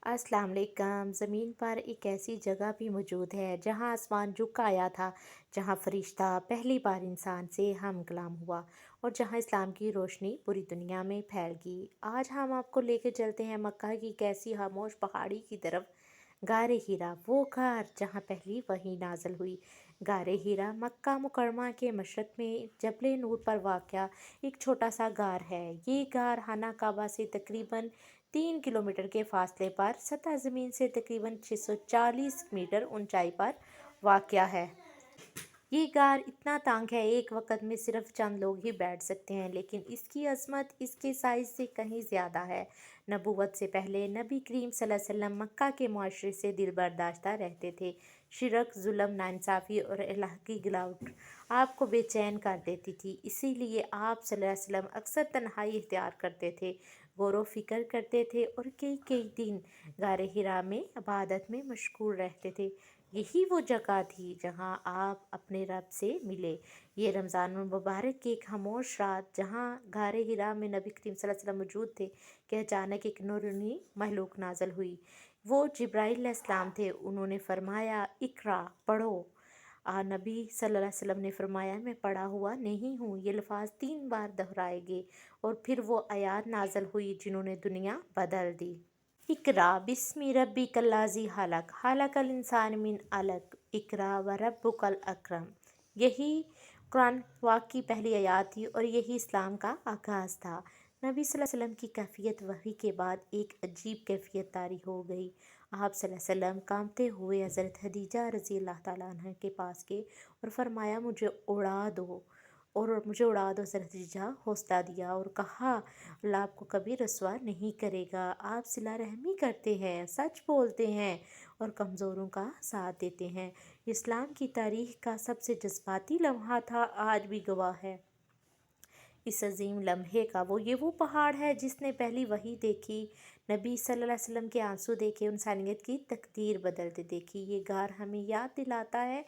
अस्सलाम वालेकुम। ज़मीन पर एक ऐसी जगह भी मौजूद है जहाँ आसमान झुक का आया था, जहाँ फरिश्ता पहली बार इंसान से हम कलाम हुआ और जहाँ इस्लाम की रोशनी पूरी दुनिया में फैल गई। आज हम आपको लेकर चलते हैं मक्का की एक ऐसी खामोश पहाड़ी की तरफ, गारे हीरा, वो गार जहाँ पहली वही नाजल हुई। गारे हीरा मक्का मुकरमा के मशरक़ में जबल नूर पर वाक़या एक छोटा सा गार है। ये गार खाना काबा से तकरीबन 3 किलोमीटर के फासले पर सतह ज़मीन से तकरीबन 640 मीटर ऊंचाई पर वाक़या है। ये गार इतना तंग है, एक वक्त में सिर्फ चंद लोग ही बैठ सकते हैं, लेकिन इसकी अजमत इसके साइज़ से कहीं ज़्यादा है। नबूवत से पहले नबी करीम सल्लल्लाहु अलैहि वसल्लम मक्का के मुआशरे से दिल बर्दाश्ता रहते थे। शिरक, जुल्म, नाइंसाफ़ी और इलाह की गिलावट आपको बेचैन कर देती थी। इसीलिए आप सल्लल्लाहु अलैहि वसल्लम अक्सर तन्हाई इख्तियार करते थे, गौर फिक्र करते थे और कई कई दिन गारे हिरा में इबादत में मशगूल रहते थे। यही वो जगह थी जहाँ आप अपने रब से मिले। ये रमज़ान मुबारक की एक खामोश रात जहाँ गारे हिरा में नबी करीम सल्लल्लाहु अलैहि वसल्लम मौजूद थे कि अचानक एक नूरानी महलूक नाजल हुई। वो जिब्राइल अलैहिस्सलाम थे। उन्होंने फरमाया, इकरा, पढ़ो। नबी सल्लल्लाहु अलैहि वसल्लम ने फरमाया, मैं पढ़ा हुआ नहीं हूँ। ये लफ्ज़ 3 बार दोहराए गए और फिर वो आयत नाजल हुई जिन्होंने दुनिया बदल दी। इकरा बिस्मि रब्बिकल्लाज़ी हलक, खलकल इंसान मिन अलक, इकरा व रब्बुकल अकरम। यही कुरान पाक की पहली आयत थी और यही इस्लाम का आगाज़ था। नबी सल्लल्लाहु अलैहि वसल्लम की कैफियत वही के बाद एक अजीब कैफियत तारी हो गई। आप सल्लल्लाहु अलैहि वसल्लम कांपते हुए हज़रत खदीजा रज़ी अल्लाह ताला अन्हा के पास गए और फरमाया, मुझे उड़ा दो और मुझे उड़ा दो। हज़रत खदीजा हौसला दिया और कहा, अल्लाह आपको कभी रसवा नहीं करेगा। आप सिला रहमी करते हैं, सच बोलते हैं और कमज़ोरों का साथ देते हैं। इस्लाम की तारीख़ का सबसे जज्बाती लम्हा था, आज भी गवाह है इस अजीम लम्हे का। वो पहाड़ है जिसने पहली वही देखी, नबी सल्लल्लाहु अलैहि वसल्लम के आंसू देखे, इंसानियत की तकदीर बदलते देखी। ये गार हमें याद दिलाता है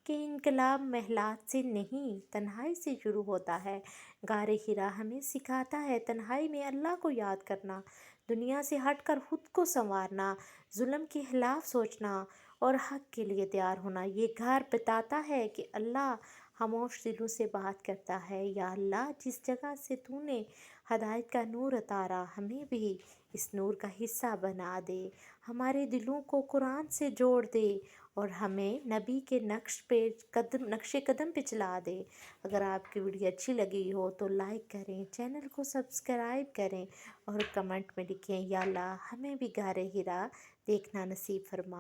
कि इनकलाब महलात से नहीं, तन्हाई से शुरू होता है। गारे हिरा हमें सिखाता है तन्हाई में अल्लाह को याद करना, दुनिया से हटकर खुद को संवारना, जुल्म के खिलाफ सोचना और हक के लिए तैयार होना। ये गार बताता है कि अल्लाह खामोश दिलों से बात करता है। या अल्लाह, जिस जगह से तूने हदायत का नूर उतारा, हमें भी इस नूर का हिस्सा बना दे, हमारे दिलों को कुरान से जोड़ दे और हमें नबी के नक्शे कदम पे चला दे। अगर आपकी वीडियो अच्छी लगी हो तो लाइक करें, चैनल को सब्सक्राइब करें और कमेंट में लिखें, या अल्लाह हमें भी गारे हिरा देखना नसीब फरमा।